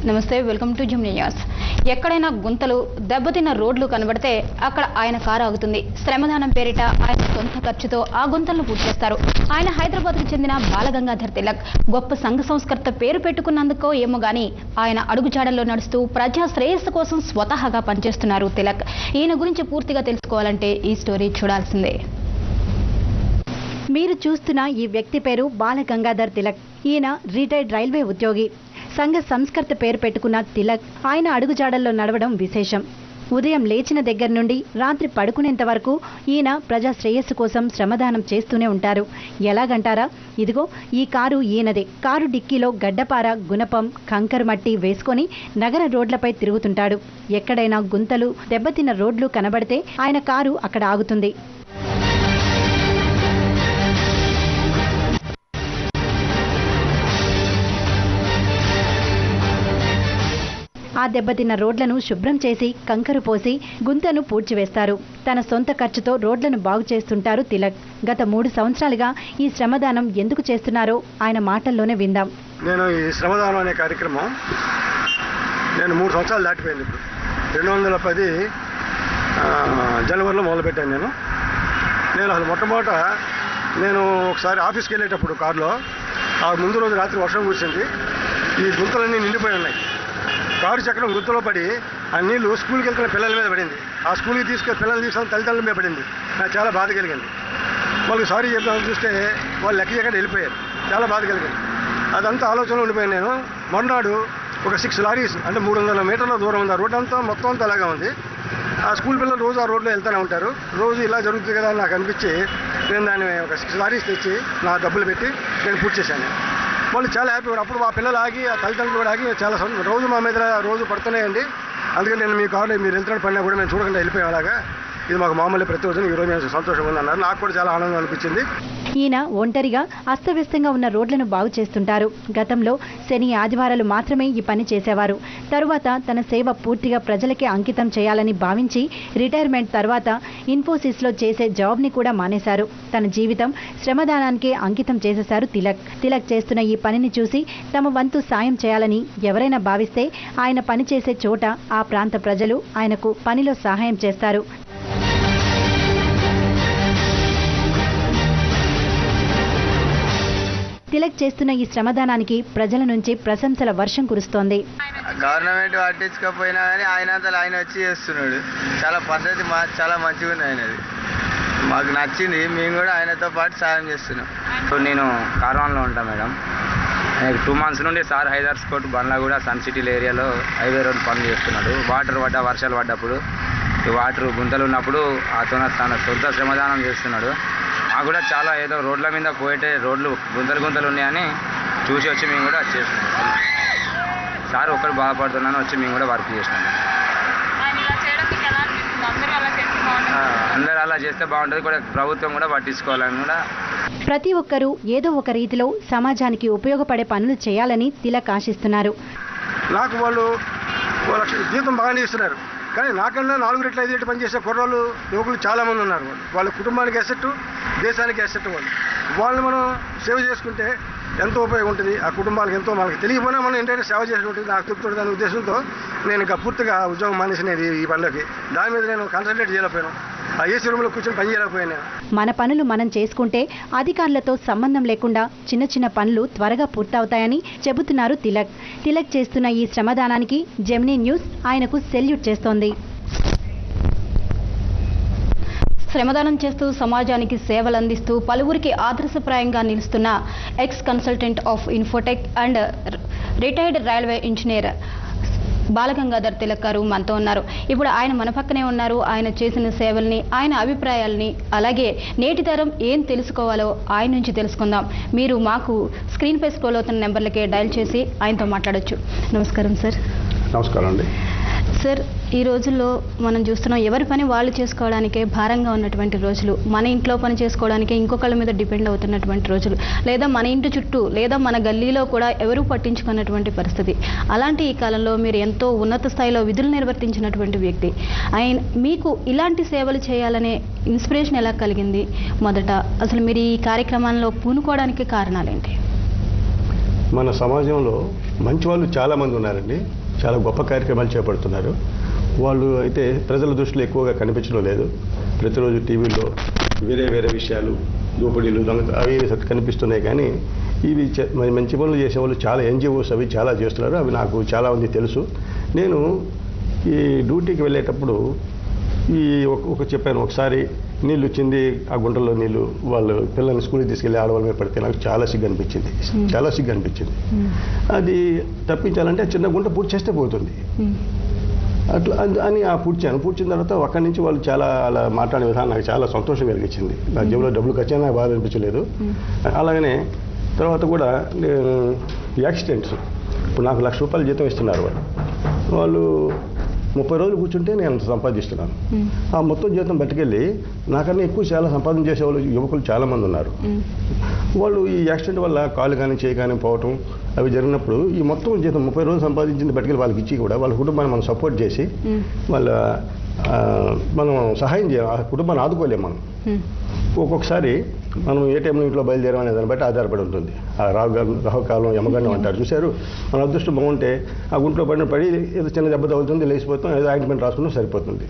నమస్తే, welcome to Gemini news. ఎక్కడైనా గుంతలు, దెబ్బతిన్న రోడ్లు కనబడితే అక్కడ ఆయన కారు ఆగుతుంది. శ్రమదానం పేరిట ఆయన సొంత ఖర్చుతో ఆ గుంతలను పూర్తి చేస్తారు. ఆయన హైదరాబాద్కు చెందిన బాలగంగాధర్ తిలక్. గొప్ప సంఘ సంస్కర్త పేరు పెట్టుకున్నందుకో ఏమో గానీ ఆయన అడుగుజాడల్లో నడుస్తూ ప్రజా శ్రేయస్సు కోసం స్వతహాగా పనిచేస్తున్నారు తిలక్. ఈయన గురించి పూర్తిగా తెలుసుకోవాలంటే ఈ స్టోరీ చూడాల్సిందే. మీరు చూస్తున్న ఈ వ్యక్తి పేరు బాలగంగాధర్ తిలక్. ఈయన రిటైర్డ్ రైల్వే ఉద్యోగి. సంఘ సంస్కర్త పేరు పెట్టుకున్న తిలక్ ఆయన అడుగుజాడల్లో నడవడం విశేషం. ఉదయం లేచిన దగ్గర నుండి రాత్రి పడుకునేంత వరకు ఈయన ప్రజా శ్రేయస్సు కోసం శ్రమదానం చేస్తూనే ఉంటారు. ఎలాగంటారా? ఇదిగో ఈ కారు ఈయనదే. కారు డిక్కీలో గడ్డపార, గుణపం, కంకర మట్టి వేసుకొని నగర రోడ్లపై తిరుగుతుంటాడు. ఎక్కడైనా గుంతలు, దెబ్బతిన్న రోడ్లు కనబడితే ఆయన కారు అక్కడ ఆగుతుంది. ఆ దెబ్బతిన్న రోడ్లను శుభ్రం చేసి కంకరు పోసి గుంతను పూడ్చివేస్తారు. తన సొంత ఖర్చుతో రోడ్లను బాగు చేస్తుంటారు తిలక్. గత 3 సంవత్సరాలుగా ఈ శ్రమదానం ఎందుకు చేస్తున్నారో ఆయన మాటల్లోనే విందాం. నేను ఈ శ్రమదానం అనే కార్యక్రమం 3 సంవత్సరాలు దాటిపోయింది. ఇప్పుడు 2010 జనవరిలో మొదలుపెట్టాను. నేను అసలు మొట్టమొదట ఒకసారి ఆఫీస్కి వెళ్ళేటప్పుడు కారులో ఆ ముందు రోజు రాత్రి వర్షం కురిసింది. ఈ గుంతలన్నీ నిండిపోయి ఉన్నాయి. కారు చక్రం గుర్తులో పడి ఆ నీళ్లు స్కూల్కి వెళ్తున్న పిల్లల మీద పడింది. ఆ స్కూల్కి పిల్లలు తీసుకొని తల్లిదండ్రుల మీద పడింది. నాకు చాలా బాధ కలిగింది. వాళ్ళకి సారీ చెప్తామని చూస్తే వాళ్ళు లెక్క చేయకుండా వెళ్ళిపోయారు. చాలా బాధ కలిగింది. అదంతా ఆలోచనలో ఉండిపోయాను నేను. మొన్ననాడు ఒక 6 లారీస్ అంటే 300 మీటర్ల దూరం ఉంది. ఆ రోడ్ అంతా మొత్తం అంతా అలాగే ఉంది. ఆ స్కూల్ పిల్లలు రోజు ఆ రోడ్లో వెళ్తూనే ఉంటారు. రోజు ఇలా జరుగుతుంది కదా అని నాకు అనిపించి నేను దాన్ని ఒక 6 లారీస్ తెచ్చి నా డబ్బులు పెట్టి నేను పూర్తి చేశాను. వాళ్ళు చాలా హ్యాపీ. అప్పుడు మా పిల్లలు ఆగి, ఆ తల్లిదండ్రులు కూడా ఆగి చాలా రోజు మా మీద రోజు పడుతున్నాయండి. అందుకని నేను మీ కారులో మీరు వెళ్తున్న పడినా కూడా మేము చూడకుండా వెళ్ళిపోయాం. అలాగా ఇది మాకు మామూలు ప్రతిరోజు ఈరోజు నేను సంతోషంగా ఉందన్నారు. నాకు కూడా చాలా ఆనందం అనిపించింది. ఈయన ఒంటరిగా అస్తవ్యస్తంగా ఉన్న రోడ్లను బాగు చేస్తుంటారు. గతంలో శని, ఆదివారాలు మాత్రమే ఈ పని చేసేవారు. తరువాత తన సేవ పూర్తిగా ప్రజలకే అంకితం చేయాలని భావించి రిటైర్మెంట్ తర్వాత ఇన్ఫోసిస్లో చేసే జాబ్ని కూడా మానేశారు. తన జీవితం శ్రమదానానికే అంకితం చేసేశారు తిలక్. తిలక్ చేస్తున్న ఈ పనిని చూసి తమ వంతు సాయం చేయాలని ఎవరైనా భావిస్తే ఆయన పనిచేసే చోట ఆ ప్రాంత ప్రజలు ఆయనకు పనిలో సహాయం చేస్తారు. తిలక్ చేస్తున్న ఈ శ్రమదానానికి ప్రజల నుంచి ప్రశంసల వర్షం కురుస్తోంది. గవర్నమెంట్ పట్టించుకోకపోయినా కానీ ఆయనంతలో ఆయన వచ్చి చేస్తున్నాడు. చాలా పద్ధతి చాలా మంచిగా ఉంది ఆయనది. మాకు నచ్చింది. మేము కూడా ఆయనతో పాటు సాయం చేస్తున్నాం. సో నేను కార్వాన్లో ఉంటాను మేడం. 2 months నుండి సార్ హైదర్స్ కోట్ బండ్లగూడ సన్ సిటీల ఏరియాలో హైవే రోడ్ పనులు చేస్తున్నాడు. వర్షాలు పడ్డప్పుడు ఈ వాటర్ గుంతలు ఉన్నప్పుడు తన సొంత శ్రమదానం చేస్తున్నాడు. మాకు కూడా చాలా ఏదో రోడ్ల మీద పోయేటే రోడ్లు గుంతలు ఉన్నాయని చూసి వచ్చి మేము కూడా చేస్తున్నాం. సార్ ఒక్కరు బాధపడుతున్నాను వచ్చి మేము కూడా వర్క్ చేసినాము. అందరూ అలా చేస్తే బాగుంటుంది. కూడా ప్రభుత్వం కూడా పట్టించుకోవాలని కూడా ప్రతి ఒక్కరూ ఏదో ఒక రీతిలో సమాజానికి ఉపయోగపడే పనులు చేయాలని తిలక్ ఆశిస్తున్నారు. నాకు వాళ్ళ జీతం బాగానే ఇస్తున్నారు. కానీ నాకన్నా 4 రెట్లు 5 రెట్లు పనిచేసే కుర్రాళ్ళు, యువకులు చాలామంది ఉన్నారు. వాళ్ళ కుటుంబానికి అసెట్, దేశానికి అసెట్. వాళ్ళని మనం సేవ చేసుకుంటే ఎంతో ఉపయోగం ఉంటుంది. ఆ కుటుంబాలకు ఎంతో మనకి తెలియకపోయినా మనం ఏంటంటే సేవ చేసి ఉంటుంది. నాకు చెప్తుంటే దాని ఉద్దేశంతో నేను ఇంకా పూర్తిగా ఉద్యోగం మానేసినది ఈ పనులకి. దాని మీద నేను కాన్సన్ట్రేట్ చేయలేకపోయాను. ఆ ఏసీ రూమ్లో కూర్చొని పని చేయలేకపోయాను. మన పనులు మనం చేసుకుంటే అధికారులతో సంబంధం లేకుండా చిన్న చిన్న పనులు త్వరగా పూర్తవుతాయని చెబుతున్నారు తిలక్. తిలక్ చేస్తున్న ఈ శ్రమదానానికి జెమినీ న్యూస్ ఆయనకు సెల్యూట్ చేస్తోంది. శ్రమదానం చేస్తూ సమాజానికి సేవలు అందిస్తూ పలువురికి ఆదర్శప్రాయంగా నిలుస్తున్న ex consultant of infotech and retired railway engineer Balagangadhar Tilak గారు మనతో ఉన్నారు. ఇప్పుడు ఆయన మన పక్కనే ఉన్నారు. ఆయన చేసిన సేవల్ని, ఆయన అభిప్రాయాలని, అలాగే నేటి తరం ఏం తెలుసుకోవాలో ఆయన నుంచి తెలుసుకుందాం. మీరు మాకు స్క్రీన్పై స్క్రోల్ అవుతున్న నెంబర్లకే డయల్ చేసి ఆయనతో మాట్లాడొచ్చు. నమస్కారం సార్. నమస్కారం అండి. సార్, ఈ రోజుల్లో మనం చూస్తున్నాం ఎవరి పని వాళ్ళు చేసుకోవడానికే భారంగా ఉన్నటువంటి రోజులు. మన ఇంట్లో పని చేసుకోవడానికే ఇంకొకళ్ళ మీద డిపెండ్ అవుతున్నటువంటి రోజులు, లేదా మన ఇంటి చుట్టూ లేదా మన గల్లీలో కూడా ఎవరూ పట్టించుకున్నటువంటి పరిస్థితి. అలాంటి ఈ కాలంలో మీరు ఎంతో ఉన్నత స్థాయిలో విధులు నిర్వర్తించినటువంటి వ్యక్తి. మీకు ఇలాంటి సేవలు చేయాలనే ఇన్స్పిరేషన్ ఎలా కలిగింది? మొదట అసలు మీరు ఈ కార్యక్రమంలో పూనుకోవడానికి కారణాలేంటి? మన సమాజంలో మంచి వాళ్ళు చాలామంది ఉన్నారండి, చాలా గొప్ప కార్యక్రమాలు చేపడుతున్నారు. వాళ్ళు అయితే ప్రజల దృష్టిలో ఎక్కువగా కనిపించడం లేదు. ప్రతిరోజు టీవీలో వేరే వేరే విషయాలు, దోపిడీలు, అవి కనిపిస్తున్నాయి. కానీ ఇవి మంచి పనులు చేసేవాళ్ళు చాలా NGOs అవి చాలా చేస్తున్నారు. అవి నాకు చాలా మంది తెలుసు. నేను ఈ డ్యూటీకి వెళ్ళేటప్పుడు చెప్పాను, ఒకసారి నీళ్ళు వచ్చింది, ఆ గుంటల్లో నీళ్ళు వాళ్ళు పిల్లల్ని స్కూల్కి తీసుకెళ్ళి ఆడవాళ్ళ మీద పడితే నాకు చాలా సిగ్గు అనిపించింది. అది తప్పించాలంటే చిన్న గుంట పూర్తి చేస్తే పోతుంది అట్లా అని పూడ్చిన తర్వాత అక్కడి నుంచి వాళ్ళు చాలా అలా మాట్లాడే విధానం నాకు చాలా సంతోషం కలిగించింది. నా జేబులో డబ్బులు ఖర్చు నాకు బాధ అనిపించలేదు. అలాగనే తర్వాత కూడా యాక్సిడెంట్స్, ఇప్పుడు నాకు ₹1,00,000 జీతం ఇస్తున్నారు. వాళ్ళు 30 రోజులు కూర్చుంటే నేను అంత సంపాదిస్తున్నాను. ఆ మొత్తం జీతం బయటకెళ్ళి నాకన్నా ఎక్కువ చాలా సంపాదన చేసేవాళ్ళు యువకులు చాలామంది ఉన్నారు. వాళ్ళు ఈ యాక్సిడెంట్ వల్ల కాలు కానీ చేయి కానీ పోవటం అవి జరిగినప్పుడు ఈ మొత్తం జీతం 30 రోజులు సంపాదించింది బయటకెళ్ళి వాళ్ళకి ఇచ్చి కూడా వాళ్ళ కుటుంబాన్ని మనం సపోర్ట్ చేసి మనం సహాయం చేయాలి. ఆ కుటుంబాన్ని ఆదుకోలేము మనం. ఒక్కొక్కసారి మనం ఏ టైంలో ఇంట్లో బయలుదేరామనే దాన్ని బట్టి ఆధారపడి ఉంటుంది. ఆ రాహుకాలం యమగండం అంటారు చూశారు. మన అదృష్టం బాగుంటే ఆ గుంట్లో పడి ఏదో చిన్న దెబ్బ తగులుతుంది, లేచిపోతాం, ఏదో ఆయింట్మెంట్ రాసుకుంటే సరిపోతుంది.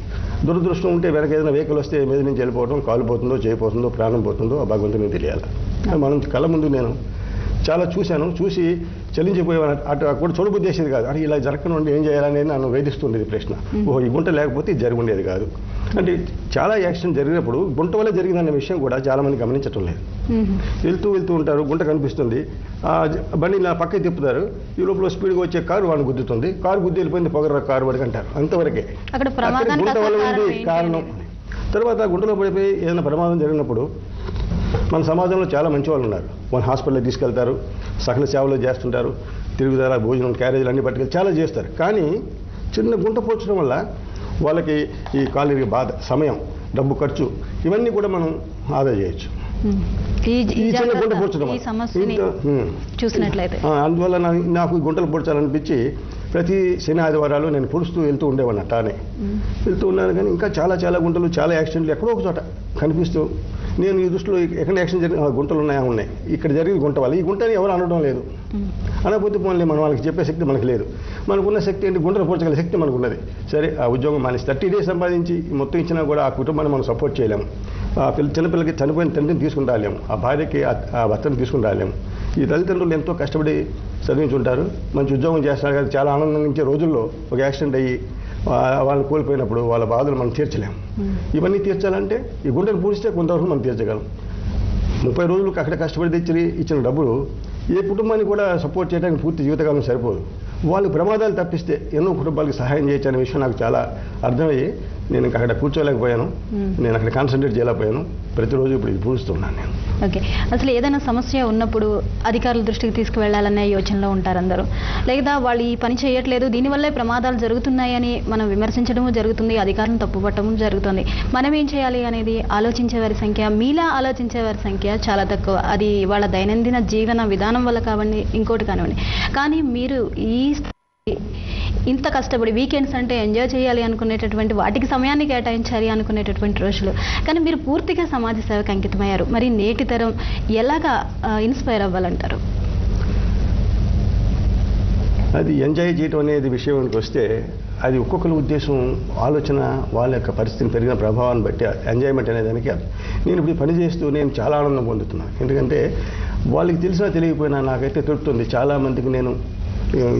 దురదృష్టం ఉంటే వెనక ఏదైనా వెహికల్ వస్తే మీద నుంచి వెళ్ళిపోవడం, కాలు పోతుందో, చేయి పోతుందో, ప్రాణం పోతుందో ఆ భగవంతునికి తెలియాలి. మనం కళ్ళ ముందు నేను చాలా చూశాను. చూసి చలించిపోయేవాడు. అటు కూడా చూడబుద్ధి చేసేది కాదు. అంటే ఇలా జరగకుండా ఏం చేయాలనేది నన్ను వేధిస్తుండేది ప్రశ్న. ఈ గుంట లేకపోతే ఇది జరిగి ఉండేది కాదు. అంటే చాలా యాక్సిడెంట్ జరిగినప్పుడు గుంట వల్ల జరిగిందనే విషయం కూడా చాలా మంది గమనించడం లేదు. వెళ్తూ ఉంటారు, గుంట కనిపిస్తుంది, బండి ఇలా పక్కకి తిప్పుతారు, ఈ లోపల స్పీడ్గా వచ్చే కారు వాడిని గుద్దుతుంది, కారు గుద్ది వెళ్ళిపోయింది, పొగర కారు వాడికి అంటారు. అంతవరకే గుంట వల్ల ఉంది కారణం. తర్వాత గుంటలో పడిపోయి ఏదైనా ప్రమాదం జరిగినప్పుడు మన సమాజంలో చాలా మంచి వాళ్ళు ఉన్నారు. వాళ్ళు హాస్పిటల్కి తీసుకెళ్తారు, సకల సేవలు చేస్తుంటారు, తిరుగుదల, భోజనం, క్యారేజీలు అన్ని పట్టుకెళ్ళి చాలా చేస్తారు. కానీ చిన్న గుంట పోర్చడం వల్ల వాళ్ళకి ఈ కాలు బాధ, సమయం, డబ్బు ఖర్చు ఇవన్నీ కూడా మనం ఆదా చేయొచ్చు. ఈ చిన్న గుంట పోర్చడం చూసినట్లయితే అందువల్ల నాకు గుంటలు పొడ్చాలనిపించి ప్రతి శని ఆదివారాలు నేను పొడుస్తూ వెళ్తూ ఉండేవాడిని. అట్టానే వెళ్తూ ఉన్నాను. కానీ ఇంకా చాలా గుంటలు, చాలా యాక్సిడెంట్లు ఎక్కడో ఒక చోట కనిపిస్తూ నేను ఈ దృష్టిలో ఎక్కడ యాక్సిడెంట్ జరిగిన గుంటలు ఉన్నాయి, ఇక్కడ జరిగిన గుంట వల్ల ఈ గుంటని ఎవరు అనడం లేదు. అనకపోతే పోనీ మనం వాళ్ళకి చెప్పే శక్తి మనకు లేదు. మనకున్న శక్తి ఏంటి? గుంటలు పోర్చగల శక్తి మనకు ఉన్నది. సరే, ఆ ఉద్యోగం మానేసి 30 days సంపాదించి మొత్తం ఇచ్చినా కూడా ఆ కుటుంబాన్ని మనం సపోర్ట్ చేయలేము. ఆ చిన్నపిల్లకి చనిపోయిన తండ్రిని తీసుకుని రాలేము, ఆ భార్యకి ఆ భర్తను తీసుకుని రాలేము. ఈ తల్లిదండ్రులు ఎంతో కష్టపడి చదివించుంటారు, మంచి ఉద్యోగం చేస్తున్నారు కదా, చాలా ఆనందించే రోజుల్లో ఒక యాక్సిడెంట్ అయ్యి వాళ్ళని కోల్పోయినప్పుడు వాళ్ళ బాధలు మనం తీర్చలేము. ఇవన్నీ తీర్చాలంటే ఈ గుంటను పూడిస్తే కొంతవరకు మనం తీర్చగలం. 30 రోజులకు అక్కడ కష్టపడి తెచ్చి ఇచ్చిన డబ్బులు ఏ కుటుంబాన్ని కూడా సపోర్ట్ చేయడానికి పూర్తి జీవితకాలం సరిపోదు. వాళ్ళు ప్రమాదాలు తప్పిస్తే ఎన్నో కుటుంబాలకు సహాయం చేయొచ్చు అనే విషయం నాకు చాలా అర్థమయ్యి నేను అక్కడ కూర్చోలేకపోయాను, నేను అక్కడ కాన్సన్ట్రేట్ చేయలేకపోయాను. ప్రతిరోజు ఇప్పుడు ఇది పూజిస్తున్నాను నేను. ఓకే, అసలు ఏదైనా సమస్య ఉన్నప్పుడు అధికారుల దృష్టికి తీసుకువెళ్లాలనే యోచనలో ఉంటారు అందరూ, లేదా వాళ్ళు ఈ పని చేయట్లేదు, దీనివల్లే ప్రమాదాలు జరుగుతున్నాయని మనం విమర్శించడము జరుగుతుంది, అధికారులను తప్పుపట్టడం జరుగుతుంది. మనం ఏం చేయాలి అనేది ఆలోచించేవారి సంఖ్య, మీలా ఆలోచించేవారి సంఖ్య చాలా తక్కువ. అది వాళ్ళ దైనందిన జీవన విధానం వల్ల కావండి, ఇంకోటి కానివ్వండి. కానీ మీరు ఇంత కష్టపడి వీకెండ్స్ అంటే ఎంజాయ్ చేయాలి అనుకునేటటువంటి వాటికి సమయాన్ని కేటాయించాలి అనుకునేటటువంటి రోజులు, కానీ మీరు పూర్తిగా సమాజ సేవకు అంకితమయ్యారు. మరి నేటి తరం ఎలాగా ఇన్స్పైర్ అవ్వాలంటారు? అది ఎంజాయ్ చేయడం అనేది విషయానికి వస్తే అది ఒక్కొక్కరి ఉద్దేశం, ఆలోచన, వాళ్ళ యొక్క పరిస్థితిని పెరిగిన ప్రభావాన్ని బట్టి ఎంజాయ్మెంట్ అనేదానికి నేను ఇప్పుడు పని చేస్తూ నేను చాలా ఆనందం పొందుతున్నాను. ఎందుకంటే వాళ్ళకి తెలిసినా తెలియకపోయినా నాకైతే తృప్తుంది. చాలామందికి నేను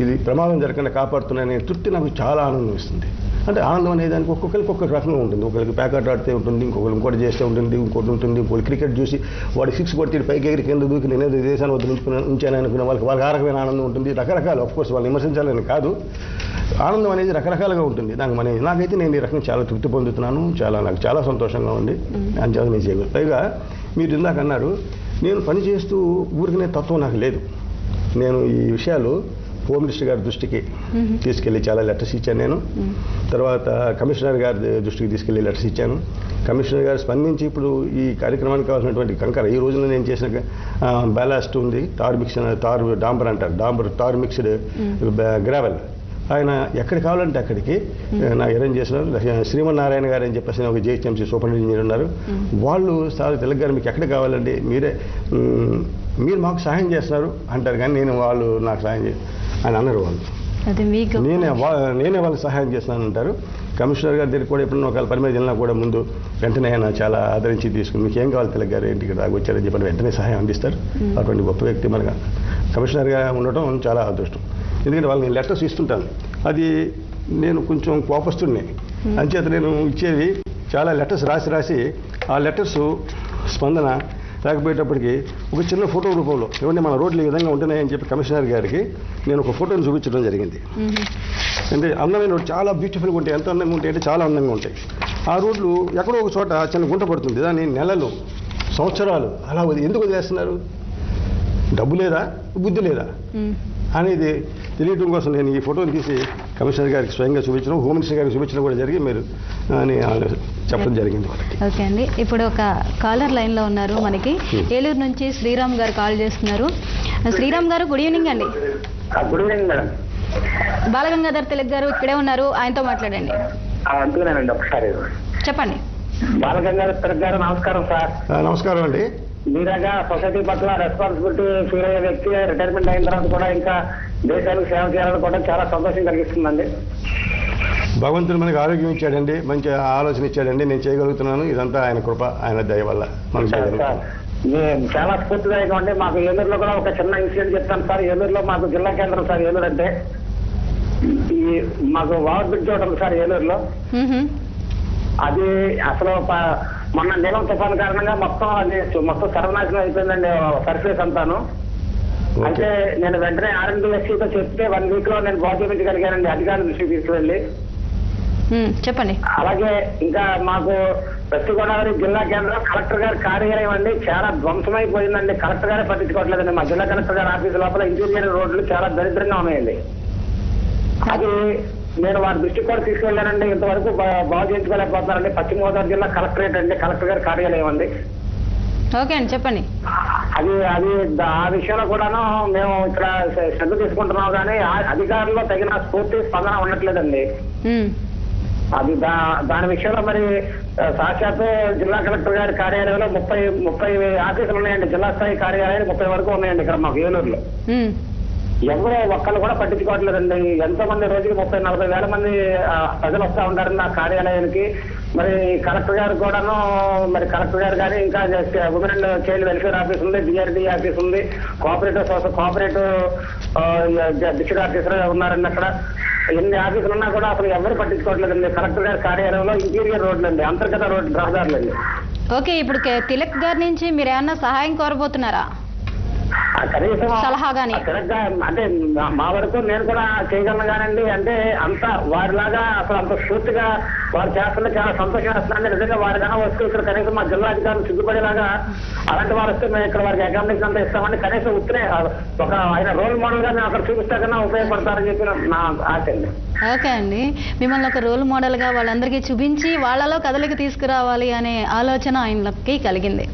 ఇది ప్రమాదం జరగకుండా కాపాడుతున్నానే తృప్తి నాకు చాలా ఆనందం ఇస్తుంది. అంటే ఆనందం అనేదానికి ఒక్కొక్కరికి ఒక్కొక్క రకంగా ఉంటుంది. ఒకరికి ప్యాకెట్ ఆడితే ఉంటుంది, ఇంకోటి చేస్తే ఉంటుంది, ఇంకోటి ఉంటుంది. ఇంకోటి క్రికెట్ చూసి వాడు 6 కొట్టి పైకి ఎగిరి కింద దూకి నేను దేశాన్ని వద్ద ఉంచాను అనుకున్న వాళ్ళకి ఆ రకమైన ఆనందం ఉంటుంది. రకరకాల ఆఫ్కోర్స్ వాళ్ళు విమర్శించాలని కాదు, ఆనందం అనేది రకరకాలుగా ఉంటుంది. నాకైతే నేను ఈ రకంగా చాలా తృప్తి పొందుతున్నాను. నాకు చాలా సంతోషంగా ఉంది. అంచేత నేను చేయగలను. పైగా మీరు ఇందాక అన్నారు, నేను పని చేస్తూ ఊరికనే తత్వం నాకు లేదు. నేను ఈ విషయాలు హోమ్ మినిస్టర్ గారి దృష్టికి తీసుకెళ్ళి చాలా లెటర్స్ ఇచ్చాను. నేను తర్వాత కమిషనర్ గారి దృష్టికి తీసుకెళ్ళి లెటర్స్ ఇచ్చాను. కమిషనర్ గారు స్పందించి ఇప్పుడు ఈ కార్యక్రమానికి కావాల్సినటువంటి కంకర, ఈ రోజున నేను చేసిన బ్యాలాస్ట్ ఉంది, తార్ డాంబర్ అంటారు, తార్ మిక్స్డ్ గ్రావెల్, ఆయన ఎక్కడ కావాలంటే అక్కడికి నాకు అరేంజ్ చేసినారు. శ్రీమన్నారాయణ గారు అని చెప్పేసి ఒక JHMC సూపరింటెండెంట్ ఇంజనీర్ ఉన్నారు. వాళ్ళు సార్ తెలంగాణ మీకు ఎక్కడ కావాలండి, మీరే మీరు మాకు సహాయం చేస్తున్నారు అంటారు, కానీ నేను వాళ్ళు నాకు సహాయం అని అన్నారు వాళ్ళు. అది మీకు నేనే వాళ్ళకి సహాయం చేస్తున్నాను అంటారు. కమిషనర్ గారి దగ్గర కూడా ఎప్పుడన్నా ఒకవేళ పని మీద వెళ్ళినా కూడా ముందు వెంటనే ఆయన చాలా ఆదరించి తీసుకుని మీకు ఏం కావాలి తిలక్ గారు ఇంటికి వచ్చారని చెప్పి వెంటనే సహాయం అందిస్తారు. అటువంటి గొప్ప వ్యక్తి మనకు కమిషనర్గా ఉండటం చాలా అదృష్టం. ఎందుకంటే వాళ్ళని లెటర్స్ ఇస్తుంటాను, అది నేను కొంచెం కోపస్తుడిని, అంచేత నేను ఇచ్చేది చాలా లెటర్స్ రాసి ఆ లెటర్స్ స్పందన రాకపోయేటప్పటికి ఒక చిన్న ఫోటో రూపంలో ఏమంటే మన రోడ్లు ఈ విధంగా ఉంటున్నాయని చెప్పి కమిషనర్ గారికి నేను ఒక ఫోటోని చూపించడం జరిగింది. అంటే అందమైన రోడ్లు చాలా బ్యూటిఫుల్గా ఉంటాయి, ఎంత అందంగా ఉంటాయి అంటే చాలా అందంగా ఉంటాయి. ఆ రోడ్లు ఎక్కడో ఒక చోట చిన్న గుంట పడుతుంది, దాన్ని నెలలు సంవత్సరాలు అలా ఎందుకు వదిలేస్తున్నారు? డబ్బు లేదా, బుద్ధి లేదా అనేది తెలియటం కోసం నేను ఈ ఫోటోని తీసి కమిషనర్ గారికి స్వయంగా చూపించడం, హోమ్ మినిస్టర్ గారికి చూపించడం కూడా జరిగి మీరు అని చెప్పడం జరిగింది. ఓకే అండి, ఇప్పుడు ఒక కాలర్ లైన్లో ఉన్నారు మనకి. ఏలూరు నుంచి శ్రీరామ్ గారు కాల్ చేస్తున్నారు. శ్రీరామ్ గారు గుడ్ ఈవినింగ్ అండి. Good evening madam. Balagangadhar Tilak గారు ఇక్కడే ఉన్నారు, ఆయనతో మాట్లాడండి. అందుకేనండి ఒకసారి చెప్పండి. బాలగంగాధర్ తిలక్ గారు నమస్కారం సార్. నమస్కారం అండి. మీరాగా సొసైటీ పట్ల రెస్పాన్సిబిలిటీ ఫీల్ అయ్యే వ్యక్తి రిటైర్మెంట్ అయిన తర్వాత కూడా ఇంకా దేశానికి సేవ చేయాలని కూడా చాలా సంతోషం కలిగిస్తుందండి. భగవంతుడు మనకి ఆరోగ్యం ఇచ్చాడండి, మంచి ఆలోచన ఇచ్చాడండి, నేను చేయగలుగుతున్నాను. ఇదంతా ఆయన కృప, ఆయన దయ వల్ల మనం చేయగలుగుతాం. చాలా స్ఫూర్తిదాయకం అండి. మాకు ఏలూరులో కూడా ఒక చిన్న ఇన్సిడెంట్ చెప్తాను సార్. ఏలూరులో మాకు జిల్లా కేంద్రం సార్ ఏలూరు అంటే. ఈ మాకు వాటర్ బ్రిడ్జ్ ఒకటి ఉంది సార్ ఏలూరులో. అది అసలు మొన్న నీలం తుఫాను కారణంగా మొత్తం సర్వనాశనం అయిపోయిందండి సర్ఫేస్ అంతాను. అంటే నేను వెంటనే RNBSCతో చెప్తే 1 వీక్ లో నేను బాగు చేయించగలిగానండి, అధికారుల దృష్టికి తీసుకువెళ్ళి. చెప్పండి. అలాగే ఇంకా మాకు వెస్ట్ గోదావరి జిల్లా కేంద్రం కలెక్టర్ గారి కార్యాలయం అండి చాలా ధ్వంసమైపోయిందండి. కలెక్టర్ గారే పట్టించుకోవట్లేదండి. మా జిల్లా కలెక్టర్ గారి ఆఫీసు లోపల ఇంటీరియర్ రోడ్లు చాలా దరిద్రంగా ఉన్నాయండి. అది నేను వారి దృష్టికి కూడా తీసుకెళ్లానండి, ఇంతవరకు బాగు చేయించుకోలేకపోతున్నారండి. పశ్చిమ గోదావరి జిల్లా కలెక్టరేట్ అండి, కలెక్టర్ గారి కార్యాలయం అండి. ఓకే అండి, చెప్పండి. అది ఆ విషయంలో కూడాను మేము ఇక్కడ శ్రద్ధ తీసుకుంటున్నాం, కానీ అధికారుల్లో తగిన పూర్తి స్పందన ఉండట్లేదండి. అది దాని విషయంలో మరి సాక్షాత్తు జిల్లా కలెక్టర్ గారి కార్యాలయంలో 30 ఆఫీసులు ఉన్నాయండి. జిల్లా స్థాయి కార్యాలయాలు 30 వరకు ఉన్నాయండి ఇక్కడ మాకు ఏలూరులో. ఎవరో ఒక్కళ్ళు కూడా పట్టించుకోవట్లేదండి. ఎంతో మంది రోజుకి 30-40 వేల మంది ప్రజలు వస్తూ ఉంటారండి ఆ కార్యాలయానికి. మరి కలెక్టర్ గారు కూడాను, మరి కలెక్టర్ గారు కానీ ఇంకా women and child welfare office ఉంది, DRD ఆఫీస్ ఉంది, కోఆపరేటివ్ డిస్ట్రిక్ట్ ఆఫీసర్ ఉన్నారండి. అక్కడ ఎన్ని ఆఫీసులు ఉన్నా కూడా అసలు ఎవరు పట్టించుకోవట్లేదండి. కలెక్టర్ గారి కార్యాలయంలో ఇంటీరియర్ రోడ్లు అండి, అంతర్గత రహదారులు అండి. ఓకే, ఇప్పుడు తిలక్ గారి నుంచి మీరు ఏమన్నా సహాయం కోరబోతున్నారా? కనీసం సలహా గానీ అంటే మా వరకు నేను కూడా చేయగలను కానండి. అంటే అంత వారిలాగా అసలు అంత స్ఫూర్తిగా వారు చేస్తున్న చాలా సంతోషం వేస్తున్నాండి. నిజంగా వారి కన్నా వస్తే ఇక్కడ కనీసం మా జిల్లా అధికారులు సిగ్గుపడేలాగా అలాంటి వారు వస్తే మేము ఇక్కడ వారికి అకామిడేషన్ అంతా ఇస్తామండి. కనీసం ఉత్తరే ఒక ఆయన రోల్ మోడల్ గా మేము అక్కడ చూపిస్తా కన్నా ఉపయోగపడతారని చెప్పి నా ఆశ అండి. ఓకే అండి, మిమ్మల్ని ఒక రోల్ మోడల్ గా వాళ్ళందరికీ చూపించి వాళ్ళలో కదలికి తీసుకురావాలి అనే ఆలోచన ఆయనకి కలిగింది.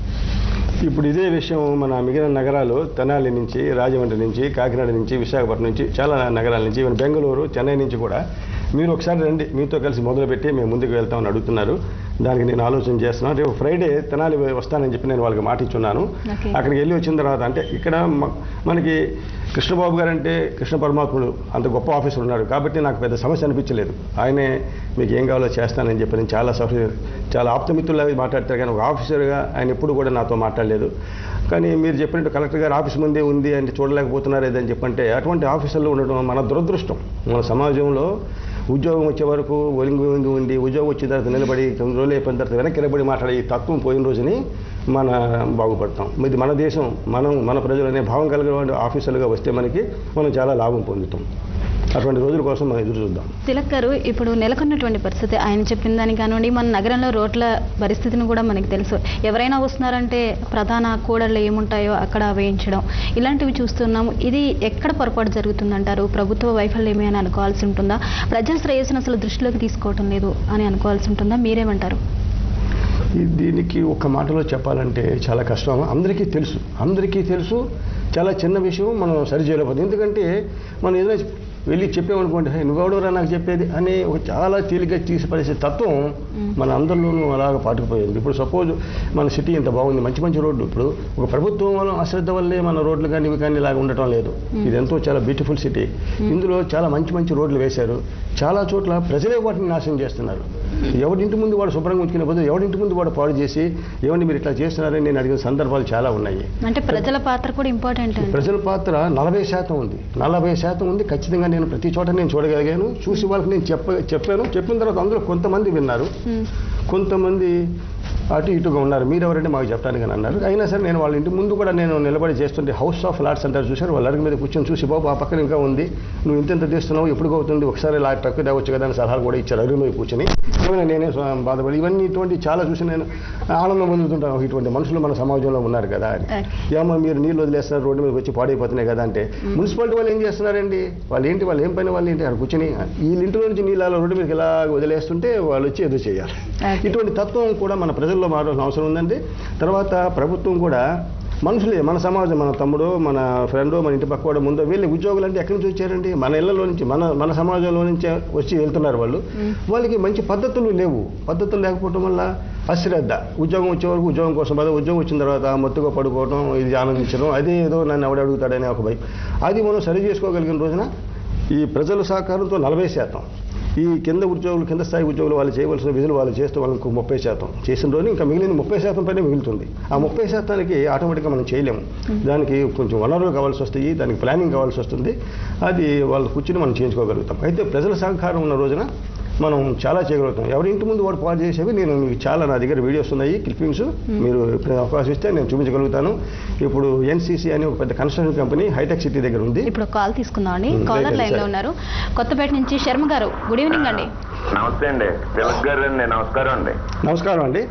ఇప్పుడు ఇదే విషయం మన మిగిలిన నగరాలు, తెనాలి నుంచి, రాజమండ్రి నుంచి, కాకినాడ నుంచి, విశాఖపట్నం నుంచి, చాలా నగరాల నుంచి, ఈవెన్ బెంగళూరు, చెన్నై నుంచి కూడా మీరు ఒకసారి రండి, మీతో కలిసి మొదలుపెట్టి మేము ముందుకు వెళ్తామని అడుగుతున్నారు. దానికి నేను ఆలోచన చేస్తున్నాను. రేపు ఫ్రైడే తెనాలి వస్తానని చెప్పి నేను వాళ్ళకి మాట ఇచ్చున్నాను. అక్కడికి వెళ్ళి వచ్చిన తర్వాత అంటే ఇక్కడ మనకి కృష్ణబాబు గారు అంటే కృష్ణ పరమాత్ముడు అంత గొప్ప ఆఫీసర్ ఉన్నాడు కాబట్టి నాకు పెద్ద సమస్య అనిపించలేదు. ఆయనే మీకు ఏం కావాలో చేస్తానని చెప్పి నేను చాలా ఆప్తమిత్రులాగా మాట్లాడతారు, కానీ ఒక ఆఫీసర్గా ఆయన ఎప్పుడు కూడా నాతో మాట్లాడలేదు. కానీ మీరు చెప్పినట్టు కలెక్టర్ గారు ఆఫీస్ ముందే ఉంది అంటే చూడలేకపోతున్నారు ఏదని చెప్పంటే అటువంటి ఆఫీసర్లు ఉండడం మన దురదృష్టం. మన సమాజంలో ఉద్యోగం వచ్చే వరకు ఒలింగి ఉండి ఉద్యోగం వచ్చిన తర్వాత నిలబడి 9 రోజులు అయిపోయిన తర్వాత వెనక్కి నిలబడి మాట్లాడే ఈ తత్వం పోయిన రోజుని బాగుపడతాం. ఇది మన దేశం, మన ప్రజలు అనే భావం కలిగిన ఆఫీసర్లుగా వస్తే మనం చాలా లాభం పొందుతాం. అటువంటి రోజుల కోసం మనం ఎదురు చూద్దాం. తిలక్ గారు, ఇప్పుడు నెలకొన్నటువంటి పరిస్థితి ఆయన చెప్పిన దాని కానివ్వండి, మన నగరంలో రోడ్ల పరిస్థితిని కూడా మనకి తెలుసు. ఎవరైనా వస్తున్నారంటే ప్రధాన కూడళ్ళు ఏముంటాయో అక్కడ వేయించడం, ఇలాంటివి చూస్తున్నాము. ఇది ఎక్కడ పొరపాటు జరుగుతుందంటారు? ప్రభుత్వ వైఫల్యమే అని అనుకోవాల్సి ఉంటుందా? ప్రజా శ్రేయస్సును అసలు దృష్టిలోకి తీసుకోవటం లేదు అని అనుకోవాల్సి ఉంటుందా? మీరేమంటారు? దీనికి ఒక మాటలో చెప్పాలంటే చాలా కష్టం. అందరికీ తెలుసు చాలా చిన్న విషయం మనం సరి చేయలేకపోతుంది. ఎందుకంటే మనం ఏదైనా వెళ్ళి చెప్పామనుకోండి నువ్వెవడరా నాకు చెప్పేది అని ఒక చాలా తేలిగ్గా తీసిపడేసే తత్వం మన అందరిలోనూ అలాగ పాటుకుపోయింది. ఇప్పుడు సపోజ్ మన సిటీ ఇంత బాగుంది, మంచి మంచి రోడ్లు, ఇప్పుడు ఒక ప్రభుత్వం వల్ల అశ్రద్ధ వల్లే మన రోడ్లు కానీ ఇవి కానీ ఇలాగ ఉండటం లేదు. ఇది ఎంతో చాలా బ్యూటిఫుల్ సిటీ. ఇందులో చాలా మంచి మంచి రోడ్లు వేశారు. చాలా చోట్ల ప్రజలే వాటిని నాశనం చేస్తున్నారు. ఎవరింటి ముందు వాడు శుభ్రంగా ఉంచుకునే బదులు ఎవరింటి ముందు వాడు పాడు చేసి ఏమండి మీరు ఇట్లా చేస్తున్నారని నేను అడిగిన సందర్భాలు చాలా ఉన్నాయి. అంటే ప్రజల పాత్ర కూడా ఇంపార్టెంట్. ప్రజల పాత్ర 40% ఉంది. 40% ఉంది ఖచ్చితంగా. నేను ప్రతి చోట నేను చూడగలిగాను, చూసి వాళ్ళకి నేను చెప్పాను. చెప్పిన తర్వాత అందులో కొంతమంది విన్నారు, కొంతమంది అటు ఇటుగా ఉన్నారు. మీరు ఎవరంటే మాకు చెప్పడానికి అని అన్నారు. అయినా సరే నేను వాళ్ళ ఇంటి ముందు కూడా నేను నిలబడి చేస్తుంటే హౌస్ ఆఫ్ లాట్స్ అంటారు చూసారు, వాళ్ళ అరుగు మీద కూర్చొని చూసి బాబు ఆ పక్కన ఇంకా ఉంది, నువ్వు ఇంతెంత తీస్తున్నావు, ఎప్పుడు అవుతుంది, ఒకసారి ఇలా ట్రక్ తేవచ్చు కదా అని సలహాలు కూడా ఇచ్చారు అరుగు మీద కూర్చొని. నేనే బాధపడి ఇవన్నీ ఇటువంటి చాలా చూసి నేను ఆనందం పొందుతుంటాను. ఇటువంటి మనుషులు మన సమాజంలో ఉన్నారు కదా అని. ఏమో మీరు నీళ్ళు వదిలేస్తున్నారు, రోడ్డు మీద వచ్చి పాడైపోతున్నాయి కదా అంటే మున్సిపాలిటీ వాళ్ళు ఏం చేస్తున్నారండి, వాళ్ళు ఏంటి, వాళ్ళు ఏం పని, వాళ్ళు ఏంటి అక్కడ కూర్చొని వీళ్ళ ఇంట్లో నుంచి నీళ్ళు రోడ్డు మీదకి ఇలా వదిలేస్తుంటే వాళ్ళు వచ్చి ఎదురు చేయాలి. ఇటువంటి తత్వం కూడా మన ప్రజల్లో మారాల్సిన అవసరం ఉందండి. తర్వాత ప్రభుత్వం కూడా మనుషులే, మన సమాజం, మన తమ్ముడు, మన ఫ్రెండ్, మన ఇంటి పక్క కూడా ముందు వీళ్ళు ఉద్యోగులు అంటే ఎక్కడి నుంచి వచ్చారండి, మన ఇళ్లలో నుంచి, మన సమాజంలో నుంచి వచ్చి వెళ్తున్నారు వాళ్ళు. వాళ్ళకి మంచి పద్ధతులు లేవు. పద్ధతులు లేకపోవడం వల్ల అశ్రద్ధ, ఉద్యోగం వచ్చే వరకు ఉద్యోగం కోసం బాధ, ఉద్యోగం వచ్చిన తర్వాత మత్తుగా పడుకోవడం, ఇది ఆనందించడం, అదే ఏదో నన్ను ఎవడు అడుగుతాడనే ఒక భయం. అది మనం సరి చేసుకోగలిగిన రోజున ఈ ప్రజల సహకారంతో 40%, ఈ కింద ఉద్యోగులు, కింద స్థాయి ఉద్యోగులు వాళ్ళు చేయవలసిన విధులు వాళ్ళు చేస్తే వాళ్ళకు 30% చేసిన రోజు ఇంకా మిగిలిన 30% పైన మిగులుతుంది. ఆ 30%కి ఆటోమేటిక్గా మనం చేయలేము. దానికి కొంచెం వనరులు కావాల్సి వస్తాయి, దానికి ప్లానింగ్ కావాల్సి వస్తుంది. అది వాళ్ళు కూర్చుని మనం చేయించుకోగలుగుతాం. అయితే ప్రజల సహకారం ఉన్న రోజున మనం చాలా చేయగలుగుతాం. ఎవరి ఇంటి ముందు వాడు పాడు చేసేవి నేను మీకు చాలా, నా దగ్గర వీడియోస్ ఉన్నాయి, క్లిప్పింగ్స్, మీరు ఎప్పుడైనా అవకాశం ఇస్తే నేను చూపించగలుగుతాను. ఇప్పుడు ఎన్సీసీ అని ఒక పెద్ద కన్స్ట్రక్షన్ కంపెనీ హైటెక్ సిటీ దగ్గర ఉంది. ఇప్పుడు కాల్ తీసుకుందాం అండి. కాలర్ లైన్ లో ఉన్నారు, కొత్తపేట నుంచి శర్మ గారు. గుడ్ ఈవినింగ్ అండి. నమస్తే అండి, తిలక్ గారు అండి. నమస్కారం అండి. నమస్కారం అండి.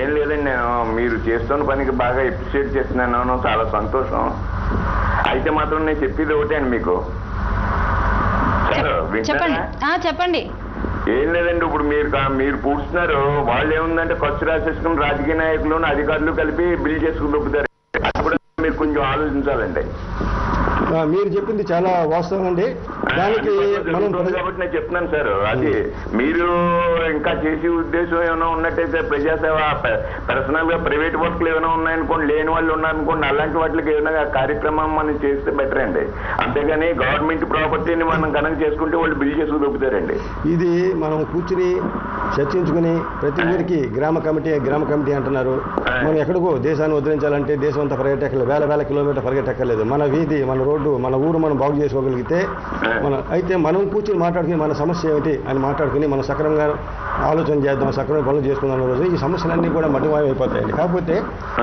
ఏం లేదండి, నేను మీరు చేస్తున్న పనికి బాగా అప్రిషియేట్ చేస్తున్నాను, చాలా సంతోషం. అయితే మాత్రం నేను చెప్పేది ఒకటే అండి మీకు. చెప్పండి. చెప్పండి. ఏం లేదండి, ఇప్పుడు మీరు పూడుస్తున్నారు, వాళ్ళు ఏముందంటే ఖర్చు రాసేసుకుని రాజకీయ నాయకులు అధికారులు కలిపి బిల్ చేసుకుని దొబ్బుతారు. అది కూడా మీరు కొంచెం ఆలోచించాలండి. మీరు చెప్పింది చాలా వాస్తవం అండి. దానికి కాబట్టి నేను చెప్తున్నాను సార్, అది మీరు ఇంకా చేసే ఉద్దేశం ఏమైనా ఉన్నట్టయితే ప్రజాసేవ, పర్సనల్ గా ప్రైవేట్ వర్క్లు ఏమైనా ఉన్నాయనుకోండి, లేని వాళ్ళు ఉన్నారనుకోండి, అలాంటి వాటికి ఏమైనా కార్యక్రమం మనం చేస్తే బెటర్ అండి. అంతేగాని గవర్నమెంట్ ప్రాపర్టీని మనం కనుక చేసుకుంటే వాళ్ళు బిల్ చేసుకు దొబ్బుతారండి. ఇది మనం కూర్చుని చర్చించుకుని ప్రతి ఊరికి గ్రామ కమిటీ అంటున్నారు. మనం ఎక్కడికో దేశాన్ని వదిలించాలంటే దేశం అంతా పరిగెట్టక్కర్లేదు, వేల కిలోమీటర్ పరిగెట్టక్కర్లేదు. మన వీధి, మన రోడ్డు, మన ఊరు మనం బాగు చేసుకోగలిగితే అయితే మనం కూర్చొని మాట్లాడుకుని మన సమస్య ఏమిటి అని మాట్లాడుకుని మనం సక్రమంగా ఆలోచన చేద్దాం, సక్రమంగా పనులు చేసుకుందాం రోజు ఈ సమస్యలన్నీ కూడా మట్టిమాయం అయిపోతాయండి. కాకపోతే